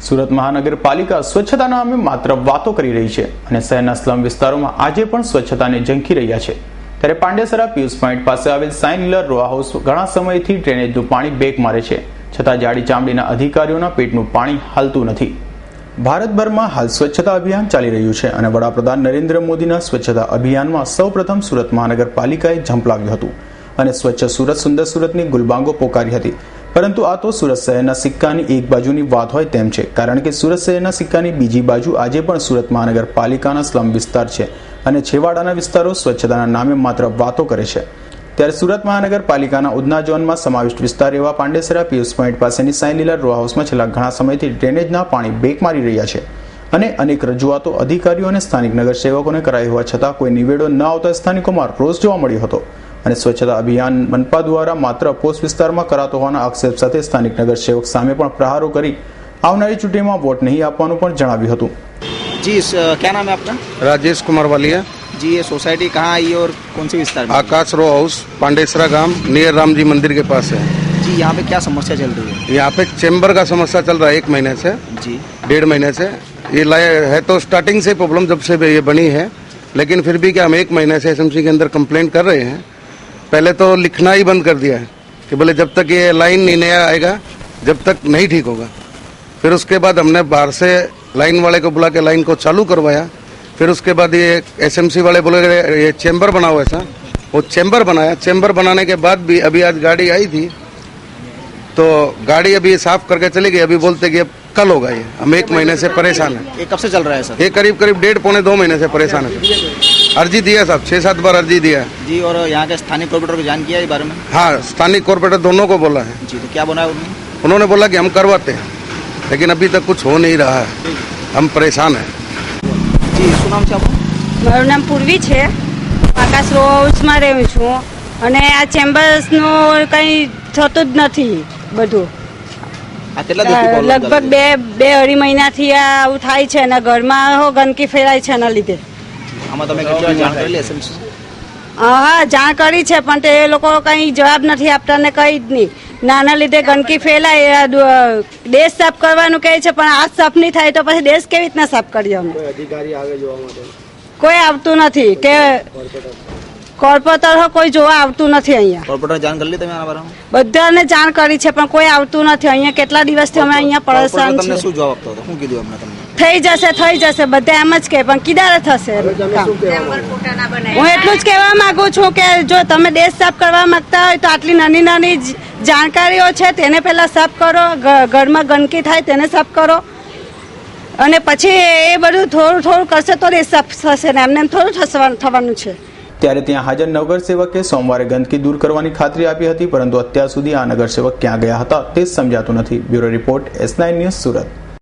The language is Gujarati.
સુરત મહાનગરપાલિકા સ્વચ્છતા નામે માત્ર વાતો કરી રહી છે અને શહેરના સ્લમ વિસ્તારોમાં આજે પણ સ્વચ્છતાને ઝંખી રહ્યા છે। ત્યારે પાંડેસરા પિયુષ પોઈન્ટ પાસે આવેલ સાઇન હિલર રો હાઉસ ઘણા સમયથી ડ્રેનેજનું પાણી બેક મારે છે, છતાં જાડી ચામડીના અધિકારીઓના પેટનું પાણી હાલતું નથી। ભારતભરમાં હાલ સ્વચ્છતા અભિયાન ચાલી રહ્યું છે અને વડાપ્રધાન નરેન્દ્ર મોદીના સ્વચ્છતા અભિયાનમાં સૌપ્રથમ સુરત મહાનગરપાલિકાએ ઝંપલાવ્યું હતું અને સ્વચ્છ સુરત સુંદર સુરતની ગુલબાંગો પોકારી હતી। પરંતુ આ તો સુરત શહેરના સિક્કાની એક બાજુની વાત હોય તેમ છે, કારણ કે સુરત શહેરના સિક્કાની બીજી બાજુ આજે પણ સુરત મહાનગરપાલિકાના સ્લમ વિસ્તાર છે અને છેવાડાના વિસ્તારો સ્વચ્છતાના નામે માત્ર વાતો કરે છે। ત્યારે સુરત મહાનગરપાલિકાના ઉધના ઝોનમાં સમાવિષ્ટ વિસ્તાર એવા પાંડેસરા પિયુષ પોઈન્ટ પાસેની સાઇન હિલર રો હાઉસમાં છેલ્લા ઘણા સમયથી ડ્રેનેજના પાણી બેક મારી રહ્યા છે અને અનેક રજૂઆતો અધિકારીઓ અને સ્થાનિક નગરસેવકોને કરાઈ હોવા છતાં કોઈ નિવેડો ન આવતા સ્થાનિકોમાં રોષ જોવા મળ્યો હતો અને સ્વચ્છતા અભિયાન મનપા દ્વારા માત્ર પોસ્ટ વિસ્તારમાં કરાતો હોવાના આક્ષેપ સાથે સ્થાનિક નગરસેવક સામે પણ પ્રહારો કરી આવનારી ચૂંટણીમાં વોટ નહીં આપવાનું પણ જણાવ્યું હતું। जी क्या नाम है आपका? राजेश कुमार वालिया जी, ये सोसाइटी कहाँ आई है और कौन सी विस्तार में? आकाश रो हाउस पांडेसरा गांव नियर राम जी मंदिर के पास है। जी, यहाँ पे क्या समस्या चल रही है? यहाँ पे चेम्बर का समस्या चल रहा है 1 महीने से, जी 1.5 महीने से। ये है तो स्टार्टिंग से प्रॉब्लम जब से ये बनी है, लेकिन फिर भी क्या हम 1 महीने से एसएमसी के अंदर कंप्लेंट कर रहे हैं। पहले तो लिखना ही बंद कर दिया है कि बोले जब तक ये लाइन नहीं नया आएगा जब तक नहीं ठीक होगा। फिर उसके बाद हमने बाहर से लाइन वाले को बुला के लाइन को चालू करवाया। फिर उसके बाद ये एसएमसी वाले बोले ये चेम्बर बनाओ, ऐसा वो चेम्बर बनाया। चेम्बर बनाने के बाद भी अभी आज गाड़ी आई थी तो गाड़ी अभी साफ करके चली गई। अभी बोलते कि अब कल होगा। ये हम 1 महीने से परेशान है। ये कब से चल रहा है सर? ये करीब 1.5-2 महीने से परेशान है। अर्जी दिया साहब, 6-7 बार अर्जी दिया जी। और यहाँ के स्थानीय कॉर्पोरेटर को जान किया इस बारे में? हाँ, स्थानीय कॉर्पोरेटर दोनों को बोला है जी। तो क्या बोला उन्होंने? बोला कि हम करवाते हैं, लेकिन अभी तक कुछ हो नहीं रहा है। हम परेशान हैं जी। શું નામ છે આપણું? મારું નામ પૂર્વી છે। આકાશ રો હાઉસમાં રહું છું અને આ ચેમ્બર્સનું કંઈ થતું જ નથી બધું। આ કેટલા દિવસથી લગભગ 2-2.5 મહિનાથી આ આવું થાય છે અને ઘરમાં ગંદકી ફેલાય છે એના લીધે। આમાં તમે કેટલી વાર જાણ કરેલી એસએમસી? હા, જાણ કરી છે પણ તે લોકો કંઈ જવાબ નથી આપતા ને કંઈ જ નહીં। નાના લીધે ગંદકી ફેલાય। દેશ સાફ કરવાનું કહે છે પણ આ સાફ નહીં થાય તો પછી દેશ કેવી રીતના સાફ કરીએ અમે? અધિકારી આવે જોવા માટે? કોઈ આવતું નથી કે કોર્પોરેટર કોઈ જોવા આવતું નથી અહીંયા। કોર્પોરેટર જાણ કરી તમે આના બારામાં? બધાને જાણ કરી છે પણ કોઈ આવતું નથી અહીંયા। કેટલા દિવસથી અમે અહીંયા પરેશાન તમને છીએ। શું જવાબ આપતો હતો? શું કીધું અમને તમને? થઈ જશે બધા એમ જ કહે પણ કિદારે થશે? હું એટલું જ કહેવા માંગુ છું કે જો તમે દેશ સાફ કરવા માંગતા હોય તો આટલી નાની નાની જાણકારીઓ છે તેને પહેલા સાફ કરો, ઘરમાં ગંદકી થાય તેને સાફ કરો અને પછી એ બધું થોડું કરશે તો દેશ સાફ થશે ને એમને થોડું થવાનું છે। ત્યારે ત્યાં હાજર નગરસેવકે સોમવારે ગંદકી દૂર કરવાની ખાતરી આપી હતી, પરંતુ અત્યાર સુધી આ નગરસેવક ક્યાં ગયા હતા તે સમજાતું નથી। Bureau report S9 news Surat.